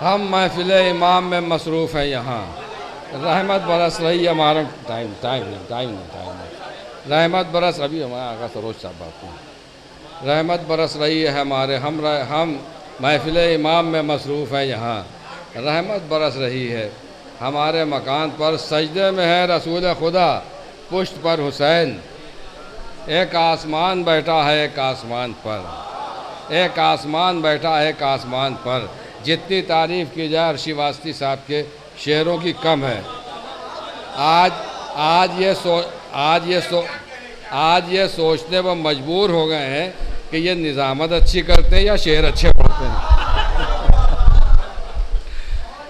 ہم محفل امام میں مصروف ہیں یہاں، رحمت برس رہی ہے ہمارا ٹائم نہیں، رحمت برس ابھی ہمارا آقا سروج صاحب بات ہیں، رحمت برس رہی ہے ہمارے ہم محفل امام میں مصروف ہیں یہاں، رحمت برس رہی ہے ہمارے مکان پر، سجدے میں ہے رسول خدا پشت پر حسین، ایک آسمان بیٹھا ہے ایک آسمان پر، ایک آسمان بیٹھا ہے ایک آسمان پر، جتنی تعریف کی جائے عرشی واسطی صاحب کے شعروں کی کم ہے۔ آج یہ سوچنے پر مجبور ہو گئے ہیں کہ یہ نظامت اچھی کرتے ہیں یا شعر اچھے پڑھتے ہیں۔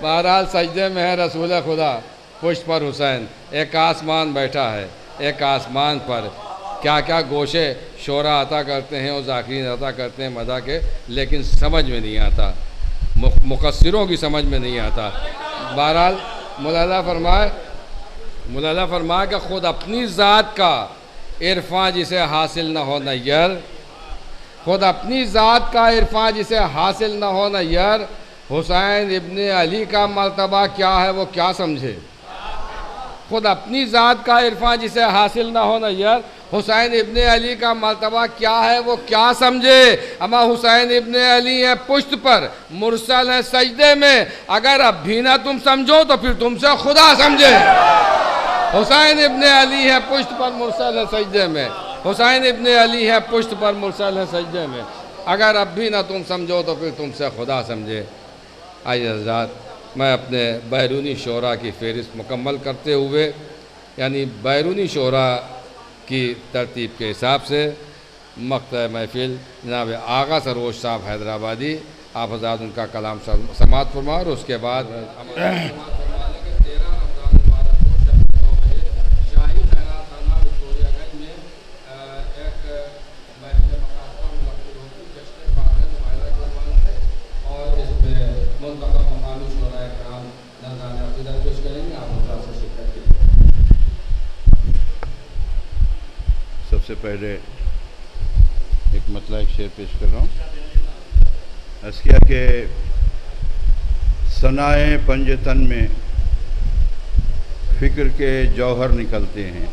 بہرحال سجدے میں ہے رسول خدا پشت پر حسین، ایک آسمان بیٹھا ہے ایک آسمان پر، کیا کیا گوشے شعراء عطا کرتے ہیں اور ذاکرین عطا کرتے ہیں مدح کے، لیکن سمجھ میں نہیں آتا، مقصروں کی سمجھ میں نہیں آتا۔ بہرحال مولانا فرمائے کہ خود اپنی ذات کا عرفان جسے حاصل نہ ہو نیر، خود اپنی ذات کا عرفان جسے حاصل نہ ہو نیر، حسین ابن علی کا مرتبہ کیا ہے وہ کیا سمجھے۔ خود اپنی ذات کا عرفان جسے حاصل نہ ہو نیر، حسین ابن علی کا مرتبہ کیا ہے وہ کیا سمجھے۔ اما حسین ابن علی ہیں پشت پر، مرسل ہیں سجدے میں، اگر اب بھی نہ تم سمجھو تو پھر تم سے خدا سمجھے۔ حسین ابن علی ہے پشت پر مرسل ہے سجدے میں، حسین ابن علی ہے پشت پر مرسل ہے سجدے میں، اگر اب بھی نہ تم سمجھو تو پھر تم سے خدا سمجھے۔ آئیے حضرات، میں اپنے بیرونی شعراء کی فہرست مکمل کرتے ہوئے، یعنی بیرونی شعراء کی ترتیب کے حساب سے مقطع محفل جناب آغا سروج صاحب حیدرآبادی، آپ حضرات ان کا کلام سماعت فرما، اور اس کے بعد سب سے پہلے ایک مطلع ایک شعر پیش کر رہا ہوں۔ عرض کیا کہ ثنائے پنجتن میں فکر کے جوہر نکلتے ہیں۔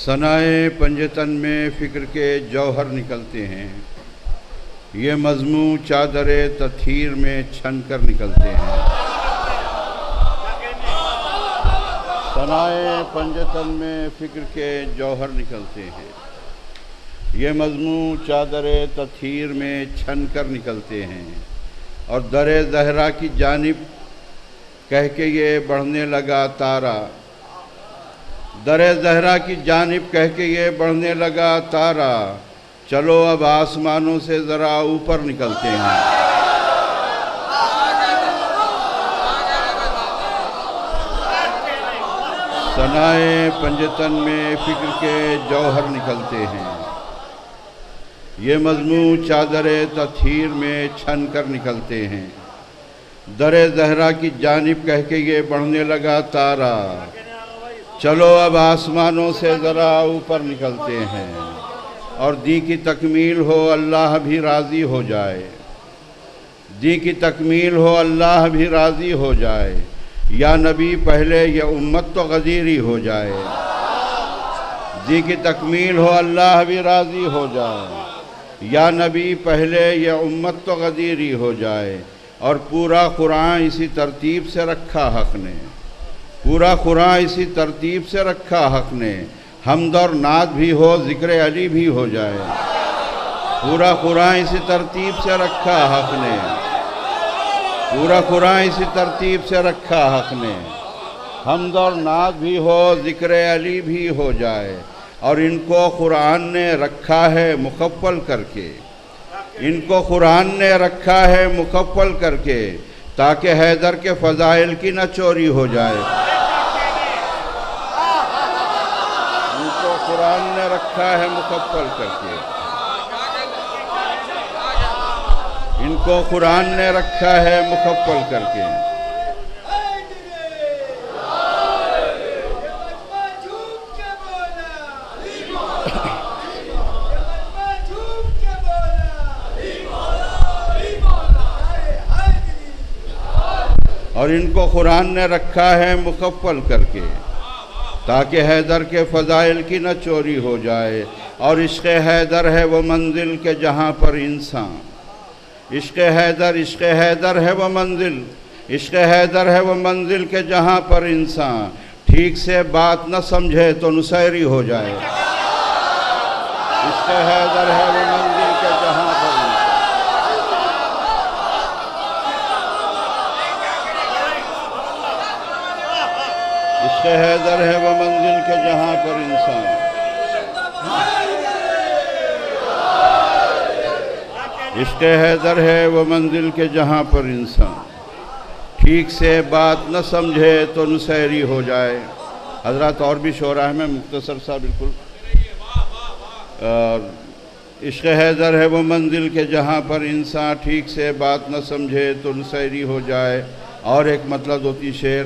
ثنائے پنجتن میں فکر کے جوہر نکلتے ہیں، یہ مضموں چادر تطہیر میں چھن کر نکلتے ہیں۔ ثنائے پنجتن میں فکر کے جوہر نکلتے ہیں، یہ مضموں چادر تطہیر میں چھن کر نکلتے ہیں، اور در زہرا کی جانب کہہ کے یہ بڑھنے لگا تارا، در زہرا کی جانب کہہ کے یہ بڑھنے لگا تارا، چلو اب آسمانوں سے ذرا اوپر نکلتے ہیں۔ ثنائے پنجتن میں فکر کے جوہر نکلتے ہیں، یہ مضموں چادر تطہیر میں چھن کر نکلتے ہیں، در زہرا کی جانب کہہ کے یہ بڑھنے لگا تارا، چلو اب آسمانوں سے ذرا اوپر نکلتے ہیں، اور دی کی تکمیل ہو اللہ بھی راضی ہو جائے، دی کی تکمیل ہو اللہ بھی راضی ہو جائے، یا نبی پہلے یہ امت تو غدیری ہو جائے، دی کی تکمیل ہو اللہ بھی راضی ہو جائے، یا نبی پہلے یہ امت تو غدیری ہو جائے۔ اور پورا قرآن اسی ترتیب سے رکھا حق نے، پورا قرآن اسی ترتیب سے رکھا حق نے، حمد اور نعت بھی ہو ذکر علی بھی ہو جائے، پورا قرآن اسی ترتیب سے رکھا حق نے، پورا قرآن اسی ترتیب سے رکھا حق نے، حمد اور نعت بھی ہو ذکر علی بھی ہو جائے۔ اور ان کو قرآن نے رکھا ہے مکفل کر کے، ان کو قرآن نے رکھا ہے مکفل کر کے، تاکہ حیدر کے فضائل کی نہ چوری ہو جائے۔ ان کو قرآن نے رکھا ہے مکفل کر کے، ان کو قرآن نے رکھا ہے مکفل کر کے۔ اور ان کو قرآن نے رکھا ہے مکفل کر کے تاکہ حیدر کے فضائل کی نہ چوری ہو جائے۔ اور عشق حیدر ہے وہ منزل کے جہاں پر انسان، عشق حیدر ہے وہ منزل، عشق حیدر ہے وہ منزل کے جہاں پر انسان ٹھیک سے بات نہ سمجھے تو نسیری ہو جائے۔ عشق حیدر ہے وہ منزل کے جہاں پر عشق حیدر ہے وہ منزل کے جہاں پر انسان عشق حیدر ہے وہ منزل کے جہاں پر انسان ٹھیک سے بات نہ سمجھے تو نسیری ہو جائے۔ حضرات اور بھی شعرا ہے، میں مختصر سا بالکل عشق حیدر ہے وہ منزل کے جہاں پر انسان ٹھیک سے بات نہ سمجھے تو نسیری ہو جائے۔ اور ایک مطلب ہوتی شعر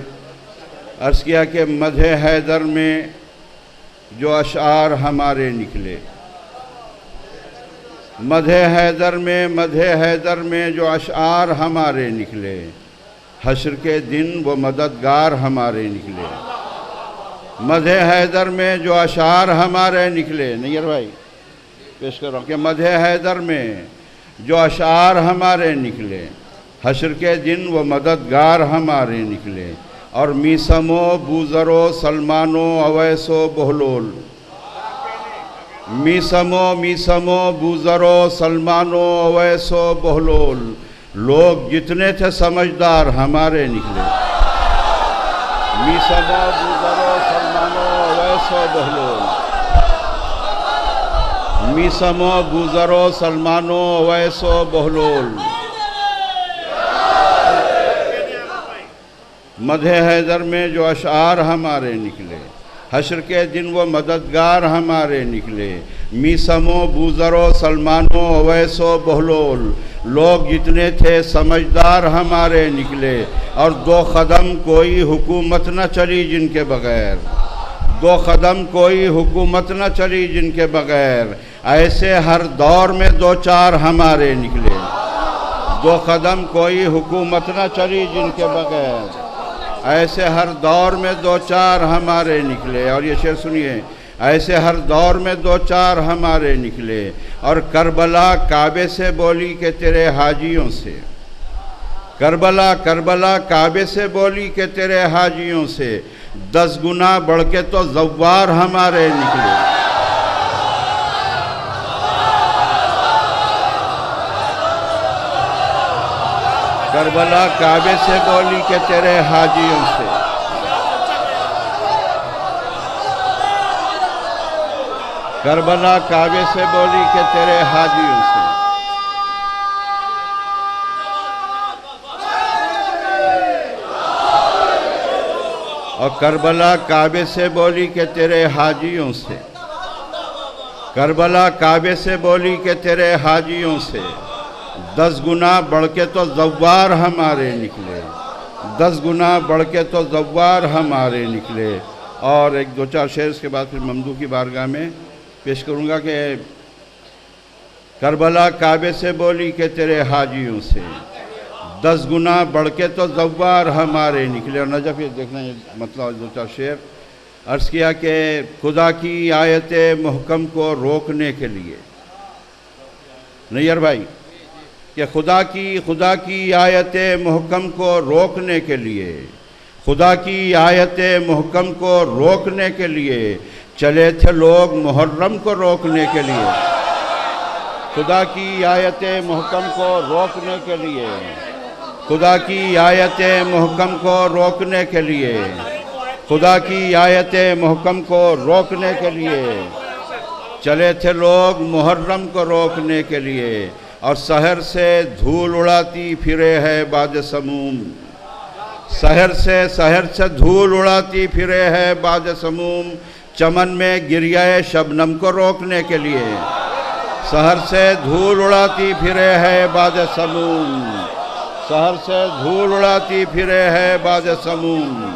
عرض کیا کہ مدح حیدر میں جو اشعار ہمارے نکلے، مدح حیدر میں جو اشعار ہمارے نکلے، حشر کے دن وہ مددگار ہمارے نکلے۔ مدح حیدر میں جو اشعار ہمارے نکلے، نیر بھائی پیش کر رہا ہوں کہ مدح حیدر میں جو اشعار ہمارے نکلے، حشر کے دن وہ مددگار ہمارے نکلے۔ اور میسمو بوذرو سلمانو اویسو بہلول، میسمو بوذرو سلمانو اویسو بہلول، لوگ جتنے تھے سمجھدار ہمارے نکلے۔ میسمو بوذرو سلمانو اویسو بہلول، میسمو بوذرو سلمانو اویسو بہلول، مدح حیدر میں جو اشعار ہمارے نکلے، حشر کے دن وہ مددگار ہمارے نکلے۔ میسمو بوذرو سلمانو اویسو بہلول، لوگ جتنے تھے سمجھدار ہمارے نکلے۔ اور دو قدم کوئی حکومت نہ چلی جن کے بغیر، دو قدم کوئی حکومت نہ چلی جن کے بغیر، ایسے ہر دور میں دو چار ہمارے نکلے۔ دو قدم کوئی حکومت نہ چلی جن کے بغیر، ایسے ہر دور میں دو چار ہمارے نکلے۔ اور یہ شعر سنیے، ایسے ہر دور میں دو چار ہمارے نکلے۔ اور کربلا کعبے سے بولی کہ تیرے حاجیوں سے، کربلا کعبے سے بولی کہ تیرے حاجیوں سے 10 گنا بڑھ کے تو زوار ہمارے نکلے۔ کربلا کعبے سے بولی کہ تیرے حاجیوں سے، کربلا کعبے سے بولی کہ تیرے حاجیوں سے، اور کربلا کعبے سے بولی کہ تیرے حاجیوں سے، کربلا کعبے سے بولی کہ تیرے حاجیوں سے 10 گنا بڑھ کے تو زوار ہمارے نکلے، 10 گنا بڑھ کے تو زوار ہمارے نکلے۔ اور ایک دو چار شعر اس کے بعد پھر ممدوح کی بارگاہ میں پیش کروں گا کہ کربلا کعبے سے بولی کہ تیرے حاجیوں سے 10 گنا بڑھ کے تو زوار ہمارے نکلے۔ اور نجف یہ دیکھنا یہ مطلب دو چار شعر عرض کیا کہ خدا کی آیت محکم کو روکنے کے لیے، نیر بھائی، کہ خدا کی آیت محکم کو روکنے کے لیے، خدا کی آیت محکم کو روکنے کے لیے چلے تھے لوگ محرم کو روکنے کے لیے، خدا کی آیت محکم کو روکنے کے لیے، خدا کی آیت محکم کو روکنے کے لیے، خدا کی آیت محکم کو روکنے کے لیے چلے تھے لوگ محرم کو روکنے کے لیے۔ اور سحر سے دھول اڑاتی پھرے ہے باد سموم، سحر سے دھول اڑاتی پھرے ہے باد سموم، چمن میں گریہ شبنم کو روکنے کے لیے، سحر سے دھول اڑاتی پھرے ہے باد سموم، سحر سے دھول اڑاتی پھرے ہے باد سموم،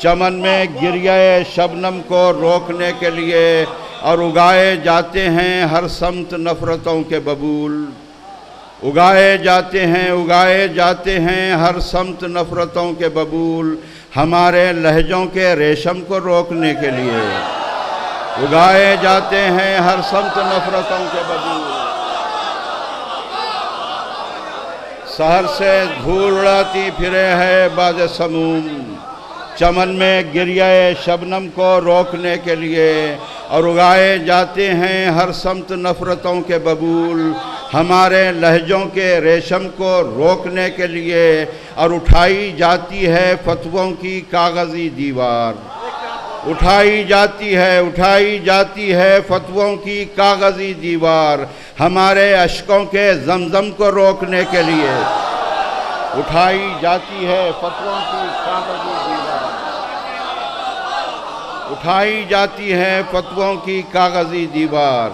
چمن میں گریہ شبنم کو روکنے کے لیے، اور اگائے جاتے ہیں ہر سمت نفرتوں کے ببول، اگائے جاتے ہیں ہر سمت نفرتوں کے ببول، ہمارے لہجوں کے ریشم کو روکنے کے لیے۔ اگائے جاتے ہیں ہر سمت نفرتوں کے ببول، سحر سے دھول اڑاتی پھرے ہے باز سموم، چمن میں گریہ شبنم کو روکنے کے لیے۔ اور اگائے جاتے ہیں ہر سمت نفرتوں کے ببول، ہمارے لہجوں کے ریشم کو روکنے کے لیے۔ اور اٹھائی جاتی ہے فتووں کی کاغذی دیوار، اٹھائی جاتی ہے فتووں کی کاغذی دیوار، ہمارے اشکوں کے زمزم کو روکنے کے لیے۔ اٹھائی جاتی ہے فتووں کی کاغذی دیوار، اٹھائی جاتی ہے فتووں کی کاغذی دیوار،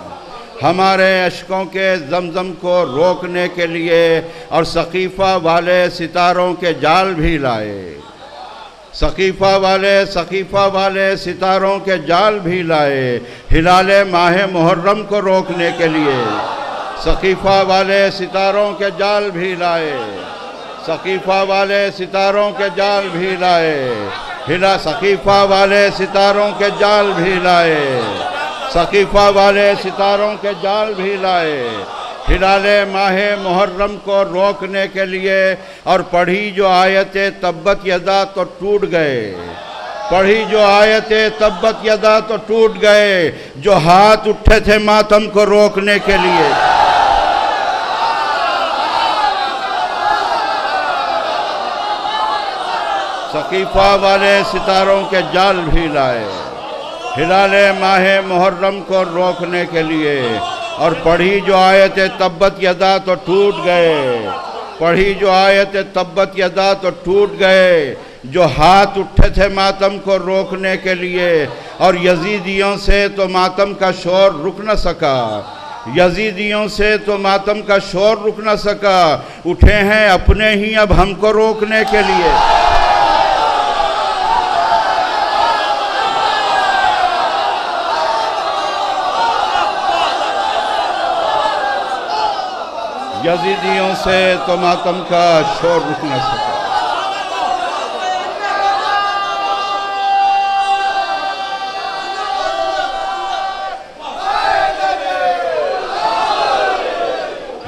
ہمارے اشکوں کے زمزم کو روکنے کے لیے۔ اور سقیفہ والے ستاروں کے جال بھی لائے، سقیفہ والے ستاروں کے جال بھی لائے، ہلال ماہ محرم کو روکنے کے لیے۔ سقیفہ والے ستاروں کے جال بھی لائے، سقیفہ والے ستاروں کے جال بھی لائے، سقیفہ والے ستاروں کے جال بھی لائے، سقیفہ والے ستاروں کے جال بھی لائے، ہلال ماہ محرم کو روکنے کے لیے۔ اور پڑھی جو آیت تبت یدا تو ٹوٹ گئے، پڑھی جو آیت تبت یدا تو ٹوٹ گئے، جو ہاتھ اٹھے تھے ماتم کو روکنے کے لیے۔ سقیفہ والے ستاروں کے جال بھی لائے، ہلال ماہ محرم کو روکنے کے لیے۔ اور پڑھی جو آیت تبت یدا تو ٹوٹ گئے، پڑھی جو آیت تبت یدا تو ٹوٹ گئے، جو ہاتھ اٹھے تھے ماتم کو روکنے کے لیے۔ اور یزیدیوں سے تو ماتم کا شور رک نہ سکا، یزیدیوں سے تو ماتم کا شور رک نہ سکا، اٹھے ہیں اپنے ہی اب ہم کو روکنے کے لیے۔ یزیدیوں سے تو ماتم کا شور رک نہ سکا،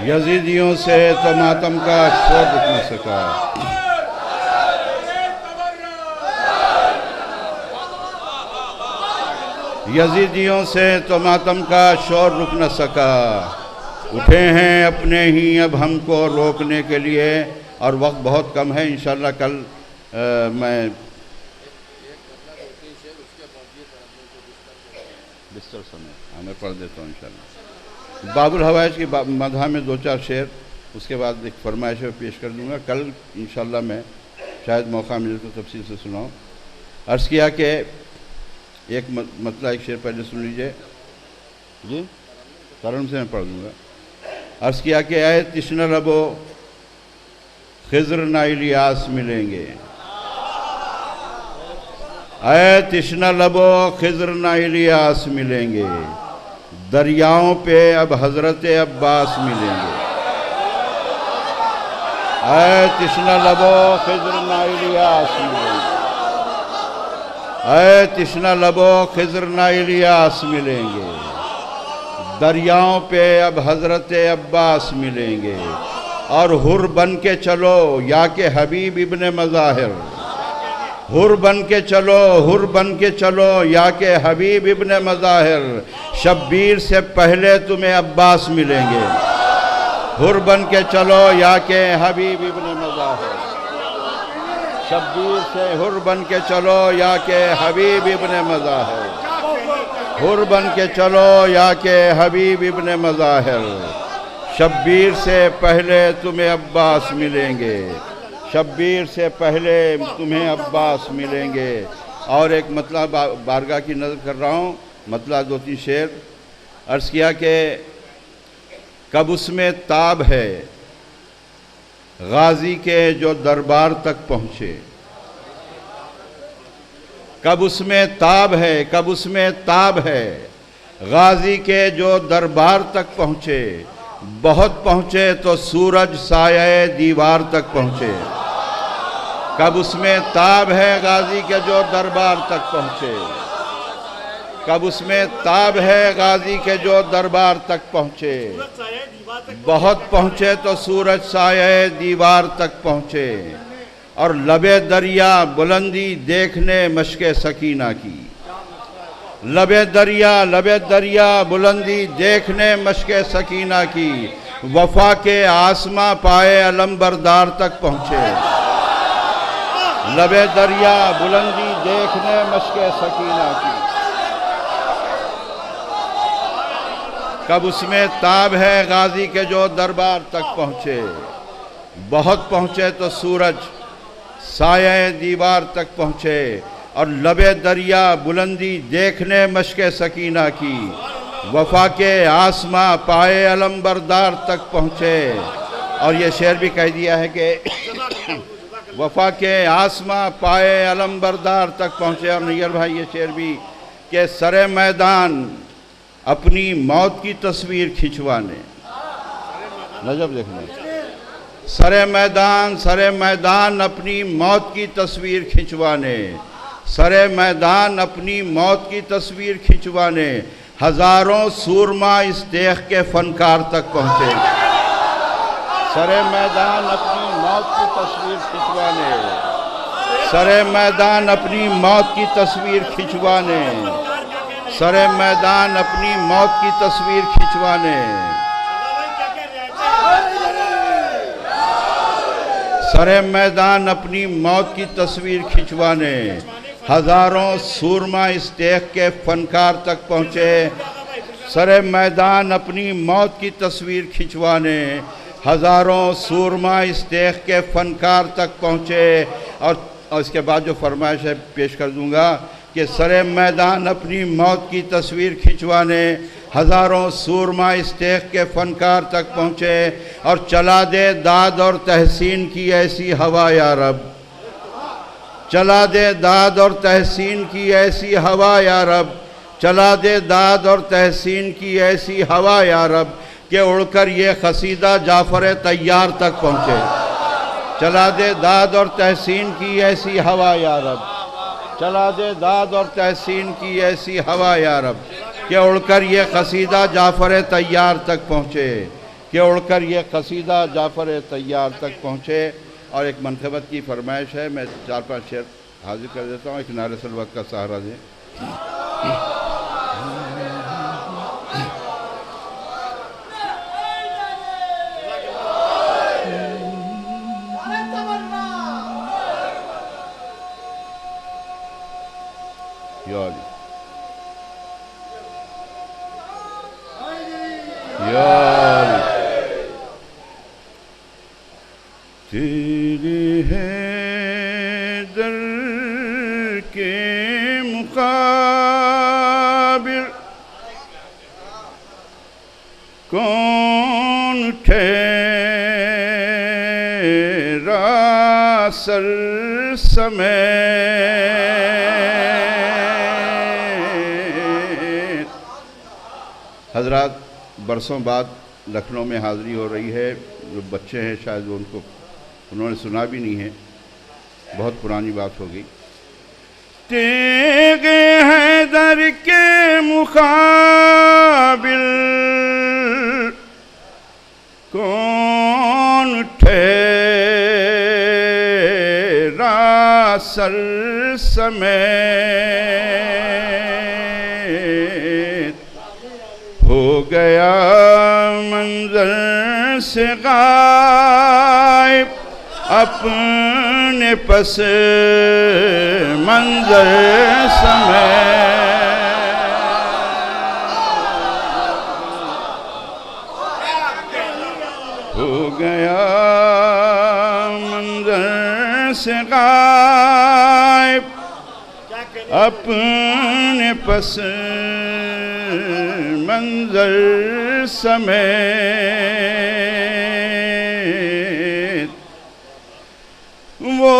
یزیدیوں سے تو ماتم کا شور رک نہ سکا۔ یزیدیوں سے تو ماتم کا شور رک نہ سکا، اٹھے ہیں اپنے ہی اب ہم کو روکنے کے لیے۔ اور وقت بہت کم ہے، انشاءاللہ کل میں بستر سمے میں پڑھ دیتا ہوں انشاءاللہ۔ باب الحوائج کی مدح میں 2-4 شعر، اس کے بعد ایک فرمائش پیش کر دوں گا۔ کل انشاءاللہ میں شاید موقع ملے تو تفصیل سے سناؤں۔ عرض کیا کہ ایک مطلع ایک شعر پہلے سن لیجئے جی، ترنم سے میں پڑھ دوں گا۔ عرض کیا کہ اے تشنہ لبو خضر نہ الیاس ملیں گے، اے تشنہ لبو خضر نہ الیاس ملیں گے، دریاؤں پہ اب حضرت عباس ملیں گے۔ اے تشنہ لبو خضر نہ الیاس ملیں گے، اے تشنہ لبو خضر نہ الیاس ملیں گے، دریاؤں پہ اب حضرت عباس ملیں گے۔ اور حر بن کے چلو یا کہ حبیب ابن مظاہر، حر بن کے چلو، حر بن کے چلو یا کہ حبیب ابن مظاہر، شبیر سے پہلے تمہیں عباس ملیں گے۔ حر بن کے چلو یا کہ حبیب ابن مظاہر، شبیر سے حر بن کے چلو یا کہ حبیب ابن مظاہر، حر بن کے چلو یا کہ حبیب ابن مظاہر، شبیر سے پہلے تمہیں عباس ملیں گے، شبیر سے پہلے تمہیں عباس ملیں گے۔ اور ایک مطلب بارگاہ کی نظر کر رہا ہوں، مطلب 2-3 شعر عرض کیا کہ کب اس میں تاب ہے غازی کے جو دربار تک پہنچے، کب اس میں تاب ہے، کب اس میں تاب ہے غازی کے جو دربار تک پہنچے، بہت پہنچے تو سورج سایہ دیوار تک پہنچے، کب اس میں تاب ہے غازی کے جو دربار تک پہنچے، کب اس میں تاب ہے غازی کے جو دربار تک پہنچے، بہت پہنچے تو سورج سایہ دیوار تک پہنچے، اور لبے دریا بلندی دیکھنے مشق سکینہ کی، لبے دریا بلندی دیکھنے مشق سکینہ کی، وفا کے آسماں پائے علم بردار تک پہنچے، لبے دریا بلندی دیکھنے مشق سکینہ کی، کب اس میں تاب ہے غازی کے جو دربار تک پہنچے، بہت پہنچے تو سورج سایہ دیوار تک پہنچے، اور لبے دریا بلندی دیکھنے مشق سکینہ کی، وفا کے آسماں پائے علم بردار تک پہنچے۔ اور یہ شعر بھی کہہ دیا ہے کہ وفا کے آسماں پائے علم بردار تک پہنچے، اور نیل بھائی یہ شعر بھی کہ سر میدان اپنی موت کی تصویر کھنچوانے، نجب دیکھنے، سر میدان اپنی موت کی تصویر کھنچوانے، سر میدان اپنی موت کی تصویر کھنچوانے، ہزاروں سورما اس دیکھ کے فنکار تک پہنچے، سر میدان اپنی موت کی تصویر کھنچوانے، سر میدان اپنی موت کی تصویر کھنچوانے، سر میدان اپنی موت کی تصویر کھنچوانے، سر میدان اپنی موت کی تصویر کھنچوانے، ہزاروں سورما اس دیکھ کے فنکار تک پہنچے، سر میدان اپنی موت کی تصویر کھنچوانے، ہزاروں سورما اس دیکھ کے فنکار تک پہنچے۔ اور اس کے بعد جو فرمائش ہے پیش کر دوں گا کہ سر میدان اپنی موت کی تصویر کھنچوانے، ہزاروں سورما اس دیکھ کے فنکار تک پہنچے، اور چلا دے داد اور تحسین کی ایسی ہوا یا رب، چلا دے داد اور تحسین کی ایسی ہوا یا رب، چلا دے داد اور تحسین کی ایسی ہوا یا رب، کہ اڑ کر یہ قصیدہ جعفر طیار تک پہنچے، چلا دے داد اور تحسین کی ایسی ہوا یا رب، چلا دے داد اور تحسین کی ایسی ہوا یا رب، کہ اڑ کر یہ قصیدہ جعفر طیار تک پہنچے، کہ اڑ کر یہ قصیدہ جعفر طیار تک پہنچے۔ اور ایک منقبت کی فرمائش ہے، میں 4-5 شعر حاضر کر دیتا ہوں، ایک نعرہ الوقت کا سہارا دیں۔ یا علی یا علی تیری ہے در کے مقابل کون ٹھہرا سر سمیت۔ حضرات برسوں بعد لکھنؤ میں حاضری ہو رہی ہے، جو بچے ہیں شاید ان کو انہوں نے سنا بھی نہیں ہے، بہت پرانی بات ہوگی۔ تیغ حیدر کے مقابل کون ٹھہرا سر سمیت، ہو گیا منظر سے غائب اپنے پس منظر سمیت، ہو گیا منظر سے غائب اپنے پس منظر سمیت۔ وہ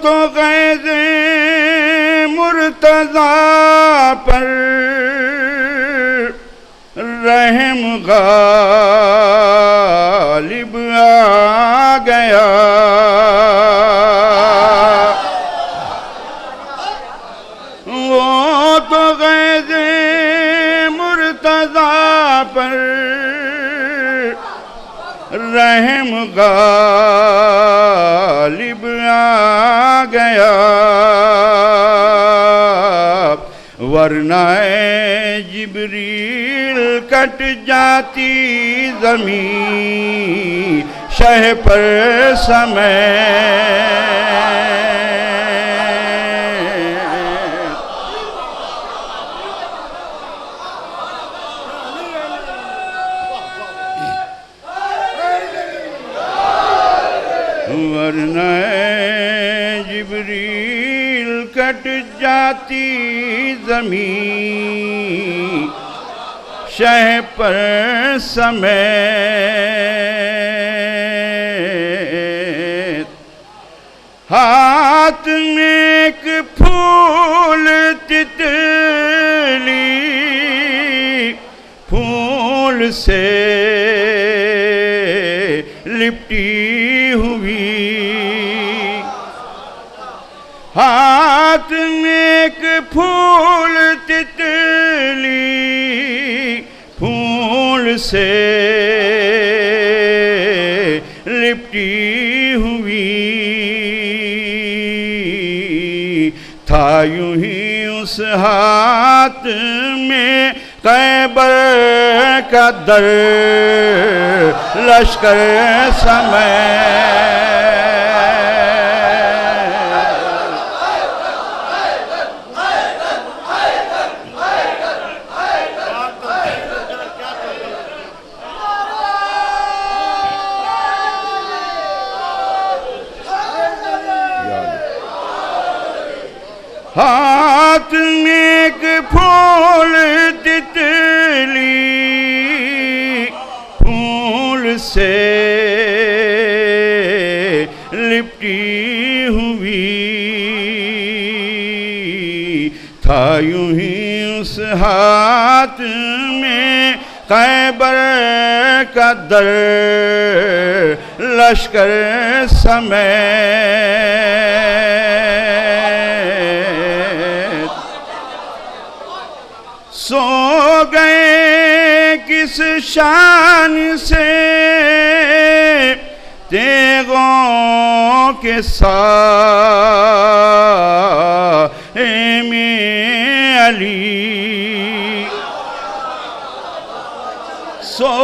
تو غیظ مرتضیٰ پر رحم غار قضا پر رحم غالب آ گیا، ورنہ جبریل کٹ جاتی زمین شہ پر سمیت۔ ورنہ جبریل کٹ جاتی زمین شہ پر سمیت۔ ہاتھ میں ایک پھول تتلی پھول سے لپٹی ہوئی، ہاتھ میں ایک پھول تتلی پھول سے لپٹی ہوئی، تھا یوں ہی اس ہاتھ میں خیبر کا در لشکر سمیت۔ ہاتھ میں ایک پھول تتلی پھول سے لپٹی ہوئی، تھا یوں ہی اس ہاتھ میں خیبر کا در لشکر سمیت۔ سو گئے کس شان سے تیغوں کے سائے میں علی، سو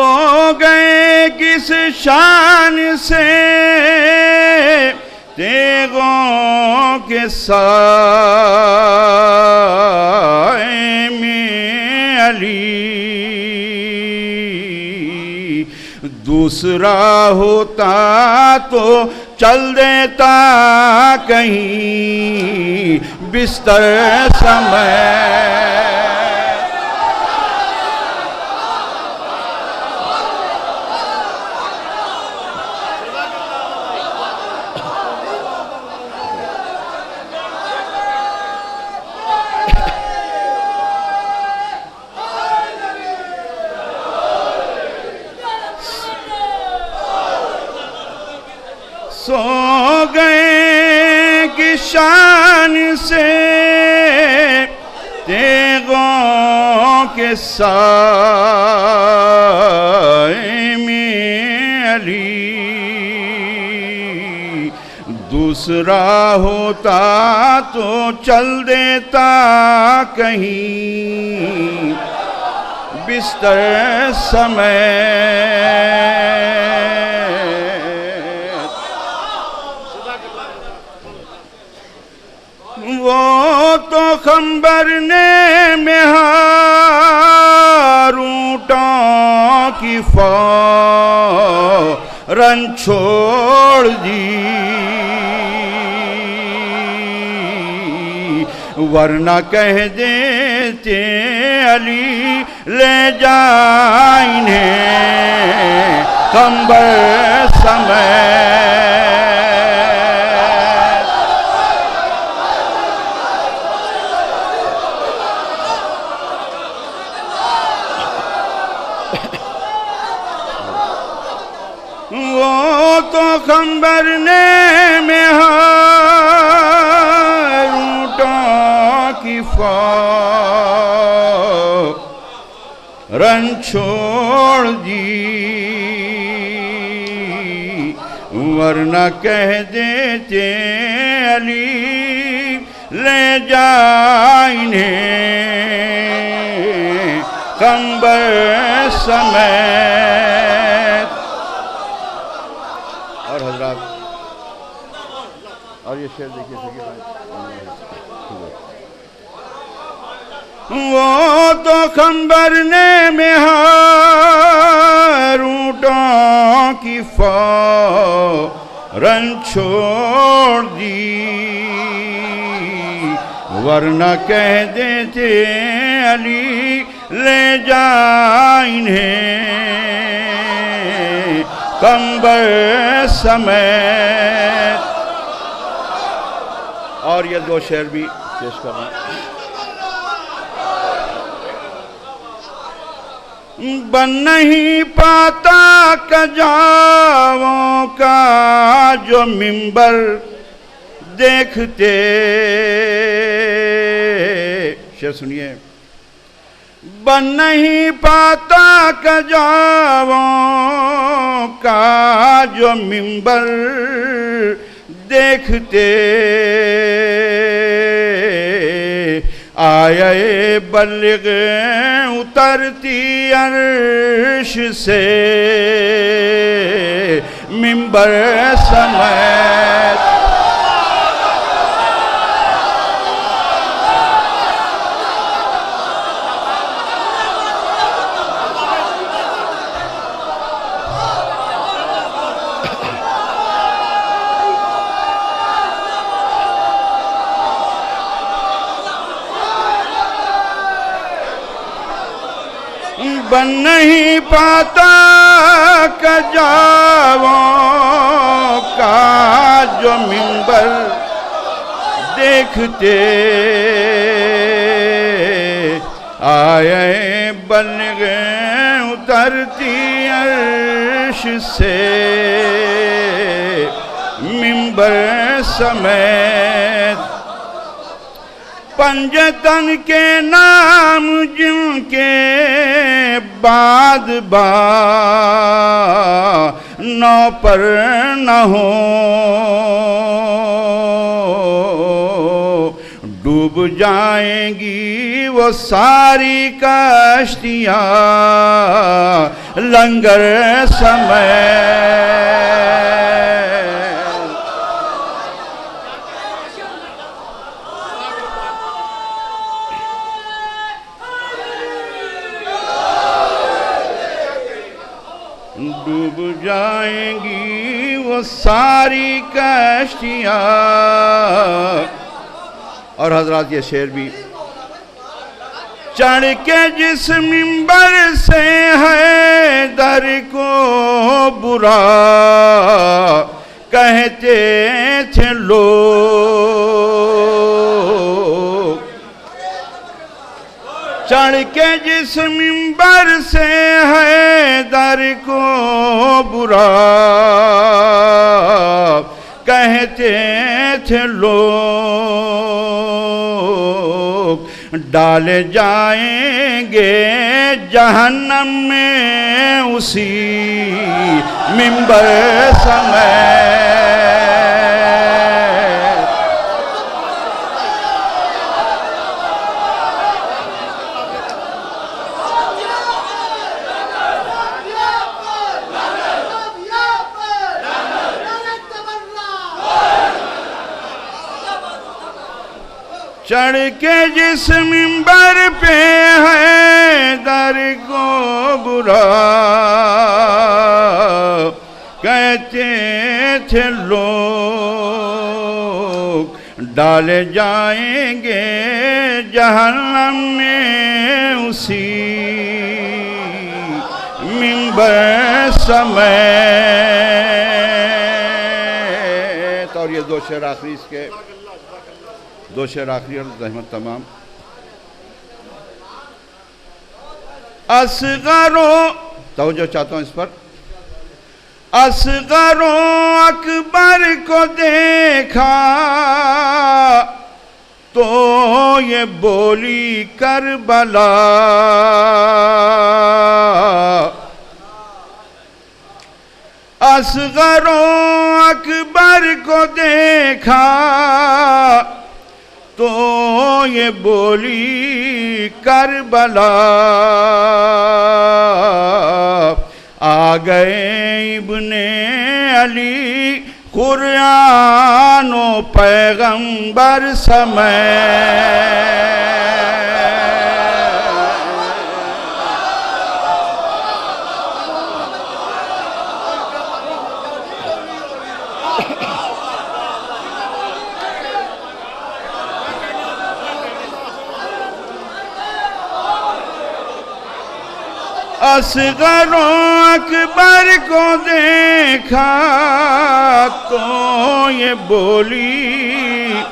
گئے کس شان سے تیغوں کے سائے میں علی، دوسرا ہوتا تو چل دیتا کہیں بستر سمیت۔ سو گئے کہ شان سے تیغوں کے سائے میں علی، دوسرا ہوتا تو چل دیتا کہیں بستر سمیت۔ وہ تو خنبر نے اونٹوں کی فوراً چھوڑ دی، ورنہ کہہ دیتے علی لے جا انہیں خنبر سمیت۔ وہ تو خنبر نے اونٹوں کی رن چھوڑ دی، ورنہ کہہ دیتے علی لے جا انہیں قمبر سمیت۔ اور حضرات اور یہ شعر دیکھیے سکیے بھائی، وہ تو قمبرنے میں اونٹوں کی فوراً چھوڑ دی، ورنہ کہہ دیتے علی لے جا انہیں قمبر سمیت۔ اور یہ دو شعر بھی پیش کر رہا ہوں۔ بن نہیں پاتا کجاووں کا جو منبر دیکھتے، شعر سنیے، بن نہیں پاتا کجاووں کا جو منبر دیکھتے، آئے بلغ اترتی عرش سے منبر سمیت۔ بن نہیں پاتا کجاووں کا جو منبر دیکھتے، آئے بلغ اترتی عرش سے منبر سمیت۔ پنجتن کے نام جن کے بعد نو پر نہ ہو، ڈوب جائیں گی وہ ساری کشتیاں لنگر سمیت۔ ڈوب جائیں گی وہ ساری کشتیاں۔ اور حضرات یہ شعر بھی، چڑھ کے جس منبر سے حیدر کو برا کہتے تھے لوگ، چڑھ کے جس منبر سے حیدر کو برا کہتے تھے لوگ، ڈالے جائیں گے جہنم میں اسی منبر سمیت۔ چڑھ کے جس منبر پہ حیدر کو برا کہتے تھے لوگ، ڈالے جائیں گے جہنم میں اسی منبر سمیت۔ اور یہ دو شعر آخری، اس کے دو شعر آخری اور رحمت تمام۔ اصغر توجہ چاہتا ہوں اس پر، اصغر اکبر کو دیکھا تو یہ بولی کربلا، اصغر و اکبر کو دیکھا تو یہ بولی کربلا، آ گئے ابن علی قرآن و پیغمبر سمیت۔ اصغر و اکبر کو دیکھا تو یہ بولی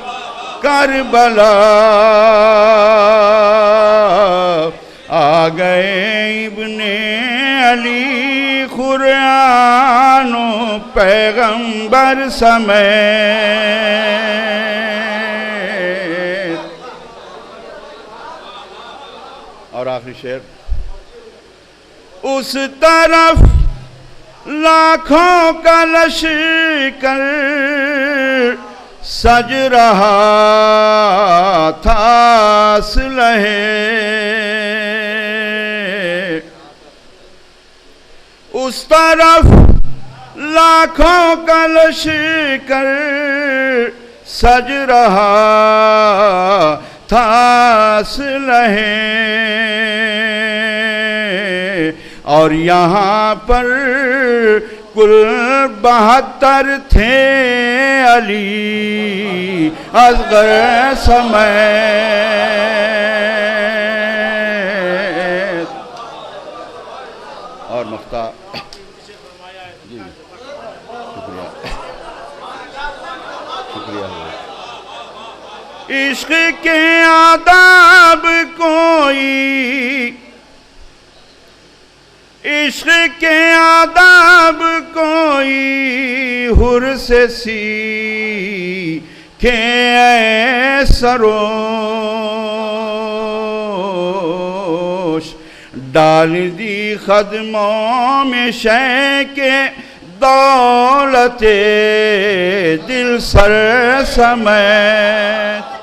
کربلا، آ گئے ابن علی قرآن و پیغمبر سمیت۔ اور آخری شعر، اس طرف لاکھوں کا لشکر سج رہا تھا اسلحے، اس طرف لاکھوں کا لشکر سج رہا تھا اسلحے، اور یہاں پر کل 72 تھے علی اصغر سمیت۔ اور مفتاح جی شکریہ۔ عشق کے آداب کوئی، عشق کے آداب کوئی حر سے سیکھے اے سروش، ڈال دی قدموں میں شے کے دولت دل سر سمیت۔